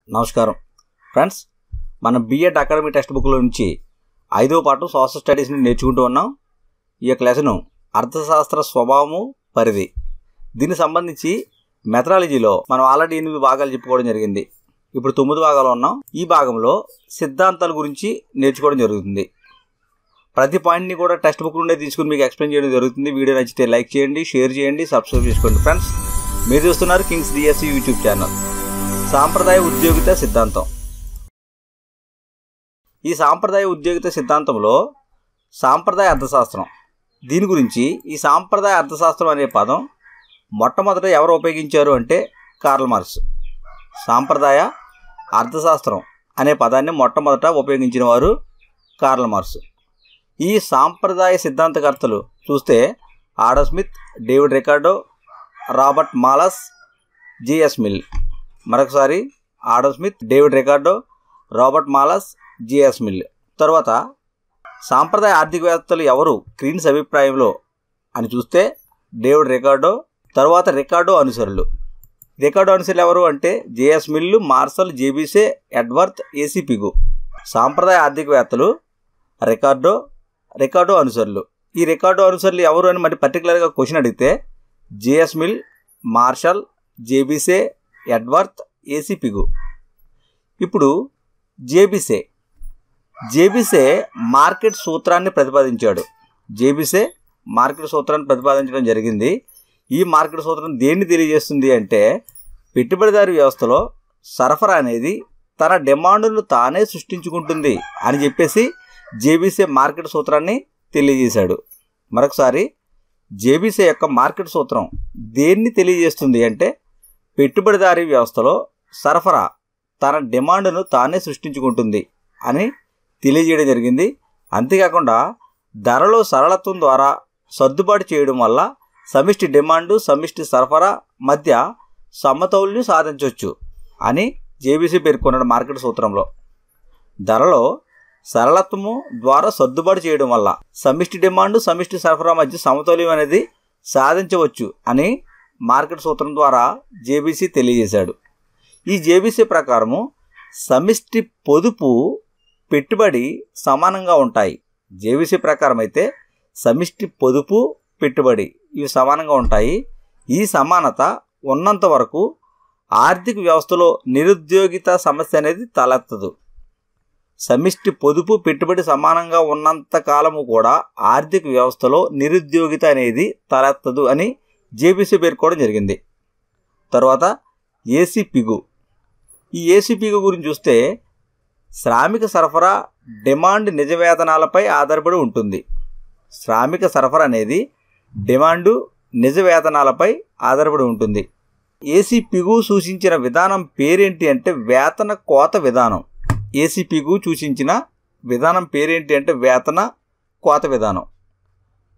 నమస్కారం ఫ్రెండ్స్, మన BEd academy text బుక్లో నుంచి 5వ పాఠం సోషల్ స్టడీస్ని నేర్చుకుంటూ ఉన్నాం. ఈ యొక్క లెసను అర్థశాస్త్ర స్వభావము పరిధి. దీనికి సంబంధించి మెథడాలజీలో మనం ఆల్రెడీ 8 భాగాలు చెప్పుకోవడం జరిగింది. ఇప్పుడు 9 భాగాలు ఉన్నాం. ఈ భాగంలో సిద్ధాంతాల గురించి నేర్చుకోవడం జరుగుతుంది. ప్రతి పాయింట్ని కూడా టెక్స్ట్ బుక్ నుండే తీసుకుని మీకు ఎక్స్ప్లెయిన్ చేయడం జరుగుతుంది. వీడియో నచ్చితే లైక్ చేయండి, షేర్ చేయండి, సబ్స్క్రైబ్ చేసుకోండి. ఫ్రెండ్స్, మీరు చూస్తున్నారు కింగ్స్ డిఎస్సి యూట్యూబ్ ఛానల్. సాంప్రదాయ ఉద్యోగిత సిద్ధాంతం. ఈ సాంప్రదాయ ఉద్యోగిత సిద్ధాంతంలో సాంప్రదాయ అర్థశాస్త్రం, దీని గురించి ఈ సాంప్రదాయ అర్థశాస్త్రం అనే పదం మొట్టమొదట ఎవరు ఉపయోగించారు అంటే కార్ల్ మార్క్స్. సాంప్రదాయ అర్థశాస్త్రం అనే పదాన్ని మొట్టమొదట ఉపయోగించిన వారు కార్ల్ మార్క్స్. ఈ సాంప్రదాయ సిద్ధాంతకర్తలు చూస్తే Adam Smith, David Ricardo, Robert Malthus, JS Mill. మరొకసారి Adam Smith, David Ricardo, Robert Malthus, JS Mill. తర్వాత సాంప్రదాయ ఆర్థికవేత్తలు ఎవరు క్రీన్స్ అభిప్రాయంలో అని చూస్తే డేవిడ్ రికార్డో, తర్వాత రికార్డో అనుసరులు. రికార్డో అనుసరులు ఎవరు అంటే JS Mill, Marshall, JB Say, Edgeworth, AC Pigou. సాంప్రదాయ ఆర్థికవేత్తలు రికార్డో అనుసరులు. ఈ రికార్డో అనుసరులు ఎవరు అని మరి పర్టికులర్గా క్వశ్చన్ అడిగితే JS mill, martial, JB Say, Edgeworth, AC పిగు. ఇప్పుడు జేబీసే మార్కెట్ సూత్రాన్ని ప్రతిపాదించాడు. జేబీసే మార్కెట్ సూత్రాన్ని ప్రతిపాదించడం జరిగింది. ఈ మార్కెట్ సూత్రం దేన్ని తెలియజేస్తుంది అంటే పెట్టుబడిదారు వ్యవస్థలో సరఫరా అనేది తన డిమాండ్ను తానే సృష్టించుకుంటుంది అని చెప్పేసి జేబీసే మార్కెట్ సూత్రాన్ని తెలియజేశాడు. మరొకసారి జేబీసే యొక్క మార్కెట్ సూత్రం దేన్ని తెలియజేస్తుంది అంటే పెట్టుబడిదారీ వ్యవస్థలో సరఫరా తన డిమాండ్ను తానే సృష్టించుకుంటుంది అని తెలియజేయడం జరిగింది. అంతేకాకుండా ధరలో సరళత్వం ద్వారా సర్దుబాటు చేయడం వల్ల సమిష్టి డిమాండు, సమిష్టి సరఫరా మధ్య సమతౌల్యం సాధించవచ్చు అని జేబీసీ పేర్కొన్నాడు మార్కెట్ సూత్రంలో. ధరలో సరళత్వము ద్వారా సర్దుబాటు చేయడం వల్ల సమిష్టి డిమాండు, సమిష్టి సరఫరా మధ్య సమతౌల్యం అనేది సాధించవచ్చు అని మార్కెట్ సూత్రం ద్వారా జేబీసీ తెలియజేశాడు. ఈ జేబీసీ ప్రకారము సమిష్టి పొదుపు, పెట్టుబడి సమానంగా ఉంటాయి. జేబీసీ ప్రకారం అయితే సమిష్టి పొదుపు, పెట్టుబడి ఇవి సమానంగా ఉంటాయి. ఈ సమానత ఉన్నంత వరకు ఆర్థిక వ్యవస్థలో నిరుద్యోగిత సమస్య అనేది తలెత్తదు. సమిష్టి పొదుపు, పెట్టుబడి సమానంగా ఉన్నంత కాలము కూడా ఆర్థిక వ్యవస్థలో నిరుద్యోగిత అనేది తలెత్తదు అని జేబీసీ పేర్కోవడం జరిగింది. తర్వాత ఏసీ పిగు. ఈ ఏసీ పిగు గురించి చూస్తే శ్రామిక సరఫరా డిమాండ్ నిజ వేతనాలపై ఆధారపడి ఉంటుంది. శ్రామిక సరఫరా అనేది డిమాండు నిజ వేతనాలపై ఆధారపడి ఉంటుంది. ఏసీ పిగు సూచించిన విధానం పేరేంటి అంటే వేతన కోత విధానం. ఏసీ పిగు సూచించిన విధానం పేరేంటి అంటే వేతన కోత విధానం.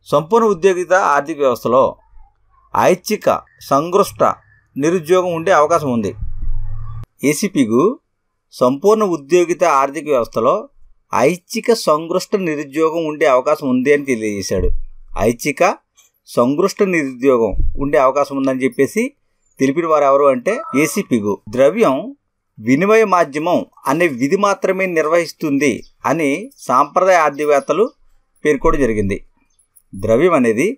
సంపూర్ణ ఉద్యోగిత ఆర్థిక వ్యవస్థలో ఐచ్ఛిక సంగృష్ట నిరుద్యోగం ఉండే అవకాశం ఉంది. ఏసీ పిగు సంపూర్ణ ఉద్యోగిత ఆర్థిక వ్యవస్థలో ఐచ్ఛిక సంగృష్ట నిరుద్యోగం ఉండే అవకాశం ఉంది అని తెలియజేశాడు. ఐచ్ఛిక సంగృష్ట నిరుద్యోగం ఉండే అవకాశం ఉందని చెప్పేసి తెలిపిన వారు ఎవరు అంటే ఏసీ పిగు. ద్రవ్యం వినిమయ మాధ్యమం అనే విధి మాత్రమే నిర్వహిస్తుంది అని సాంప్రదాయ ఆర్థికవేత్తలు పేర్కోవడం జరిగింది. ద్రవ్యం అనేది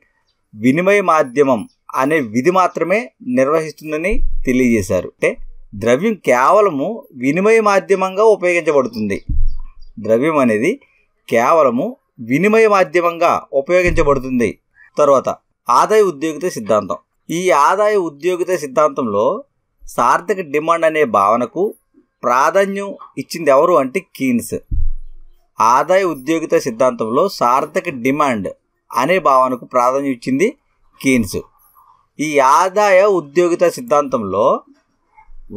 వినిమయ మాధ్యమం అనే విధి మాత్రమే నిర్వహిస్తుందని తెలియజేశారు. అంటే ద్రవ్యం కేవలము వినిమయ మాధ్యమంగా ఉపయోగించబడుతుంది. ద్రవ్యం అనేది కేవలము వినిమయ మాధ్యమంగా ఉపయోగించబడుతుంది. తర్వాత ఆదాయ ఉద్యోగిత సిద్ధాంతం. ఈ ఆదాయ ఉద్యోగిత సిద్ధాంతంలో సార్థక డిమాండ్ అనే భావనకు ప్రాధాన్యం ఇచ్చింది ఎవరు అంటే కీన్స్. ఆదాయ ఉద్యోగిత సిద్ధాంతంలో సార్థక డిమాండ్ అనే భావనకు ప్రాధాన్యం ఇచ్చింది కీన్స్. ఈ ఆదాయ ఉద్యోగిత సిద్ధాంతంలో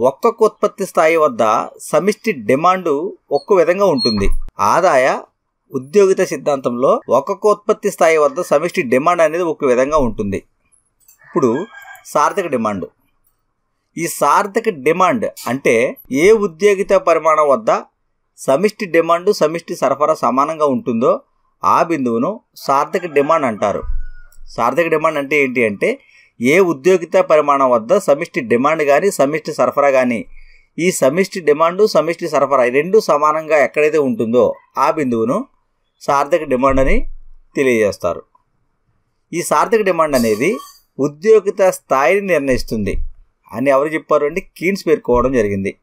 ఒక్కొక్క ఉత్పత్తి స్థాయి వద్ద సమిష్టి డిమాండు ఒక్క విధంగా ఉంటుంది. ఆదాయ ఉద్యోగిత సిద్ధాంతంలో ఒక్కొక్క ఉత్పత్తి స్థాయి వద్ద సమిష్టి డిమాండ్ అనేది ఒక విధంగా ఉంటుంది. ఇప్పుడు సార్థక డిమాండ్. ఈ సార్థక డిమాండ్ అంటే ఏ ఉద్యోగిత పరిమాణం వద్ద సమిష్టి డిమాండు, సమిష్టి సరఫరా సమానంగా ఉంటుందో ఆ బిందువును సార్థక డిమాండ్ అంటారు. సార్థక డిమాండ్ అంటే ఏంటి అంటే ఏ ఉద్యోగిత పరిమాణం వద్ద సమిష్టి డిమాండ్ కానీ సమిష్టి సరఫరా కానీ ఈ సమిష్టి డిమాండు సమిష్టి సరఫరా ఈ రెండు సమానంగా ఎక్కడైతే ఉంటుందో ఆ బిందువును సార్థక డిమాండ్ అని తెలియజేస్తారు. ఈ సార్థక డిమాండ్ అనేది ఉద్యోగిత స్థాయిని నిర్ణయిస్తుంది అని ఎవరు చెప్పారు అంటే కీన్స్ పేర్కోవడం జరిగింది.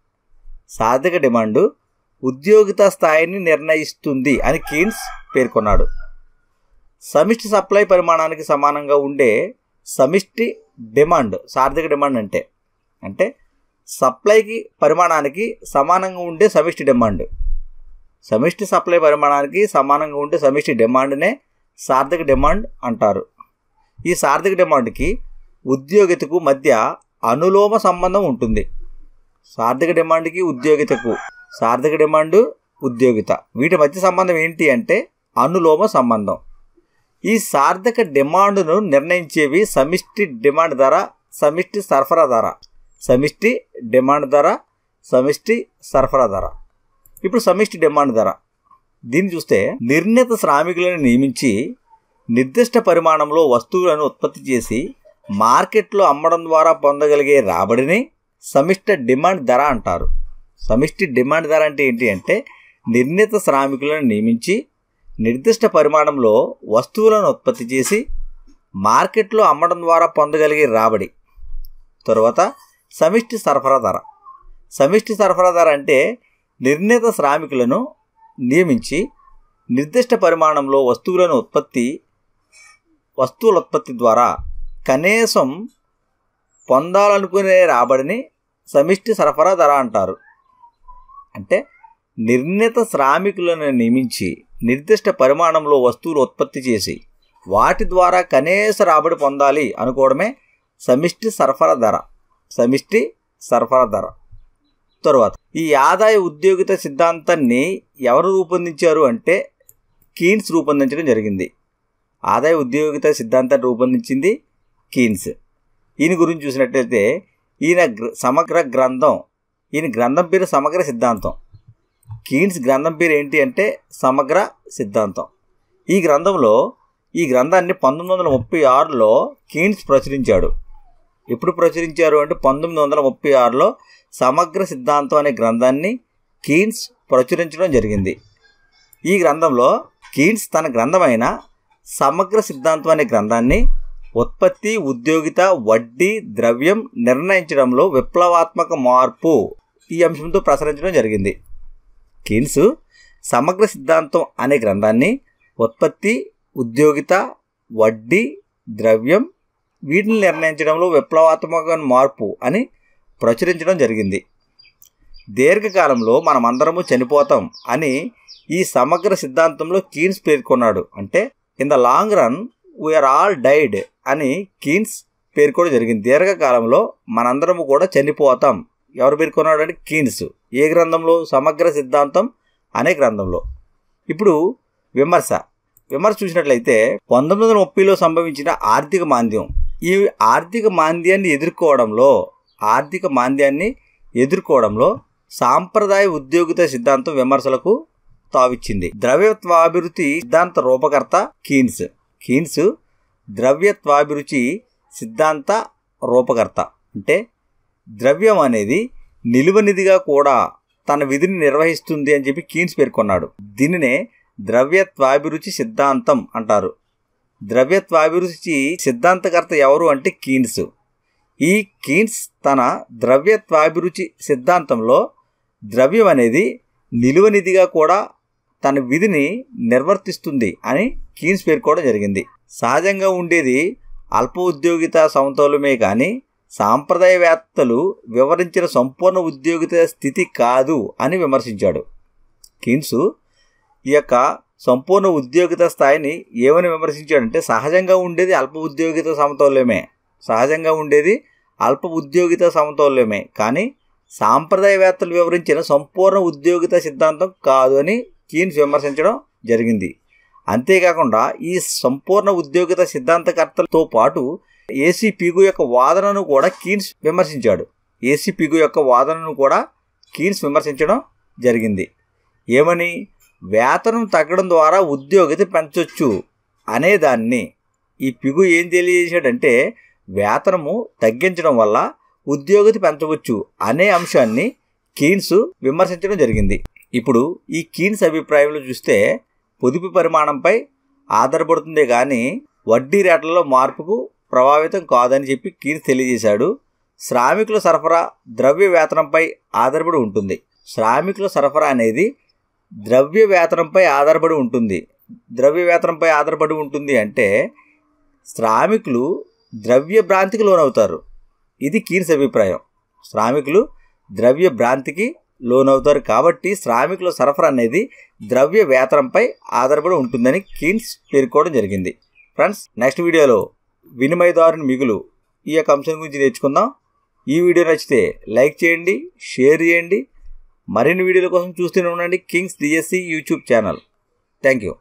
సార్థక డిమాండు ఉద్యోగిత స్థాయిని నిర్ణయిస్తుంది అని కీన్స్ పేర్కొన్నాడు. సమిష్టి సప్లై పరిమాణానికి సమానంగా ఉండే సమిష్టి డిమాండ్ సార్థక డిమాండ్ అంటే సప్లైకి పరిమాణానికి సమానంగా ఉండే సమిష్టి డిమాండ్. సమిష్టి సప్లై పరిమాణానికి సమానంగా ఉండే సమిష్టి డిమాండ్నే సార్థక డిమాండ్ అంటారు. ఈ సార్థక డిమాండ్కి ఉద్యోగితకు మధ్య అనులోమ సంబంధం ఉంటుంది. సార్థక డిమాండ్కి ఉద్యోగితకు సార్థక డిమాండ్ ఉద్యోగిత వీటి మధ్య సంబంధం ఏంటి అంటే అనులోమ సంబంధం. ఈ సార్థక డిమాండ్ను నిర్ణయించేవి సమిష్టి డిమాండ్ ధర, సమిష్టి సరఫరా ధర. సమిష్టి డిమాండ్ ధర, సమిష్టి సరఫరా ధర. ఇప్పుడు సమిష్టి డిమాండ్ ధర దీన్ని చూస్తే నిర్ణీత శ్రామికులను నియమించి నిర్దిష్ట పరిమాణంలో వస్తువులను ఉత్పత్తి చేసి మార్కెట్లో అమ్మడం ద్వారా పొందగలిగే రాబడిని సమిష్టి డిమాండ్ ధర అంటారు. సమిష్టి డిమాండ్ ధర అంటే ఏంటి అంటే నిర్ణీత శ్రామికులను నియమించి నిర్దిష్ట పరిమాణంలో వస్తువులను ఉత్పత్తి చేసి మార్కెట్లో అమ్మడం ద్వారా పొందగలిగే రాబడి. తరువాత సమిష్టి సరఫరా ధర. సమిష్టి సరఫరా ధర అంటే నిర్ణీత శ్రామికులను నియమించి నిర్దిష్ట పరిమాణంలో వస్తువుల ఉత్పత్తి ద్వారా కనీసం పొందాలనుకునే రాబడిని సమిష్టి సరఫరా ధర అంటారు. అంటే నిర్ణీత శ్రామికులను నియమించి నిర్దిష్ట పరిమాణంలో వస్తువులు ఉత్పత్తి చేసి వాటి ద్వారా కనీస రాబడి పొందాలి అనుకోవడమే సమిష్టి సరఫరా ధర. సమిష్టి సరఫరా ధర. తరువాత ఈ ఆదాయ ఉద్యోగిత సిద్ధాంతాన్ని ఎవరు రూపొందించారు అంటే కీన్స్ రూపొందించడం జరిగింది. ఆదాయ ఉద్యోగిత సిద్ధాంతాన్ని రూపొందించింది కీన్స్. ఈయన గురించి చూసినట్లయితే ఈయన గ్రంథం పేరు సమగ్ర సిద్ధాంతం. కీన్స్ గ్రంథం పేరు ఏంటి అంటే సమగ్ర సిద్ధాంతం. ఈ గ్రంథాన్ని 1936లో కీన్స్ ప్రచురించాడు. ఎప్పుడు ప్రచురించారు అంటే 1936లో సమగ్ర సిద్ధాంతం అనే గ్రంథాన్ని కీన్స్ ప్రచురించడం జరిగింది. ఈ గ్రంథంలో కీన్స్ తన గ్రంథమైన సమగ్ర సిద్ధాంతం అనే గ్రంథాన్ని ఉత్పత్తి, ఉద్యోగిత, వడ్డీ, ద్రవ్యం నిర్ణయించడంలో విప్లవాత్మక మార్పు ఈ అంశంతో ప్రసరించడం జరిగింది. కీన్స్ సమగ్ర సిద్ధాంతం అనే గ్రంథాన్ని ఉత్పత్తి, ఉద్యోగిత, వడ్డీ, ద్రవ్యం వీటిని నిర్ణయించడంలో విప్లవాత్మక మార్పు అని ప్రచురించడం జరిగింది. దీర్ఘకాలంలో మనమందరము చనిపోతాం అని ఈ సమగ్ర సిద్ధాంతంలో కీన్స్ పేర్కొన్నాడు. అంటే in the long run we are all died అని కీన్స్ పేర్కొనడం జరిగింది. దీర్ఘకాలంలో మనందరము కూడా చనిపోతాం. ఎవరు పేర్కొన్నాడు అంటే కీన్స్. ఏ గ్రంథంలో? సమగ్ర సిద్ధాంతం అనే గ్రంథంలో. ఇప్పుడు విమర్శ చూసినట్లయితే 1930లో సంభవించిన ఆర్థిక మాంద్యం. ఈ ఆర్థిక మాంద్యాన్ని ఎదుర్కోవడంలో సాంప్రదాయ ఉద్యోగిత సిద్ధాంతం విమర్శలకు తావిచ్చింది. ద్రవ్యత్వాభిరుచి సిద్ధాంత రూపకర్త కీన్స్ ద్రవ్యత్వాభిరుచి సిద్ధాంత రూపకర్త. అంటే ద్రవ్యం అనేది నిలువనిధిగా కూడా తన విధిని నిర్వహిస్తుంది అని చెప్పి కీన్స్ పేర్కొన్నాడు. దీనినే ద్రవ్యత్వాభిరుచి సిద్ధాంతం అంటారు. ద్రవ్యత్వాభిరుచి సిద్ధాంతకర్త ఎవరు అంటే కీన్స్. ఈ కీన్స్ తన ద్రవ్యత్వాభిరుచి సిద్ధాంతంలో ద్రవ్యం అనేది నిలువనిధిగా కూడా తన విధిని నిర్వర్తిస్తుంది అని కీన్స్ పేర్కోవడం జరిగింది. సహజంగా ఉండేది అల్ప ఉద్యోగిత సమతౌల్యమే కానీ సాంప్రదాయవేత్తలు వివరించిన సంపూర్ణ ఉద్యోగిత స్థితి కాదు అని విమర్శించాడు. కీన్స్ ఈ యొక్క సంపూర్ణ ఉద్యోగిత స్థాయిని ఏమని విమర్శించాడంటే సహజంగా ఉండేది అల్ప ఉద్యోగిత సమతౌల్యమే కానీ సాంప్రదాయవేత్తలు వివరించిన సంపూర్ణ ఉద్యోగిత సిద్ధాంతం కాదు అని కీన్స్ విమర్శించడం జరిగింది. అంతేకాకుండా ఈ సంపూర్ణ ఉద్యోగిత సిద్ధాంతకర్తలతో పాటు ఏసీ పిగు యొక్క వాదనను కూడా కీన్స్ విమర్శించడం జరిగింది. ఏమని? వేతనం తగ్గడం ద్వారా ఉద్యోగిత పెంచొచ్చు అనేదాన్ని ఈ పిగు ఏం తెలియజేశాడంటే వేతనము తగ్గించడం వల్ల ఉద్యోగిత పెంచవచ్చు అనే అంశాన్ని కీన్స్ విమర్శించడం జరిగింది. ఇప్పుడు ఈ కీన్స్ అభిప్రాయంలో చూస్తే పొదుపు పరిమాణంపై ఆధారపడుతుందే కానీ వడ్డీ రేట్లలో మార్పుకు ప్రభావితం కాదని చెప్పి కీన్స్ తెలియజేశాడు. శ్రామికుల సరఫరా ద్రవ్య వేతనంపై ఆధారపడి ఉంటుంది. శ్రామికుల సరఫరా అనేది ద్రవ్య వేతనంపై ఆధారపడి ఉంటుంది. ద్రవ్య వేతనంపై ఆధారపడి ఉంటుంది అంటే శ్రామికులు ద్రవ్య భ్రాంతికి లోనవుతారు. ఇది కీన్స్ అభిప్రాయం. శ్రామికులు ద్రవ్య భ్రాంతికి లోనవుతారు కాబట్టి శ్రామికుల సరఫరా అనేది ద్రవ్య వేతనంపై ఆధారపడి ఉంటుందని కీన్స్ పేర్కోవడం జరిగింది. ఫ్రెండ్స్, నెక్స్ట్ వీడియోలో వినిమయదారుని మిగులు ఈ యొక్క అంశం గురించి నేర్చుకుందాం. ఈ వీడియో నచ్చితే లైక్ చేయండి, షేర్ చేయండి. మరిన్ని వీడియోల కోసం చూస్తూనే ఉండండి Kings DSC YouTube channel. Thank you.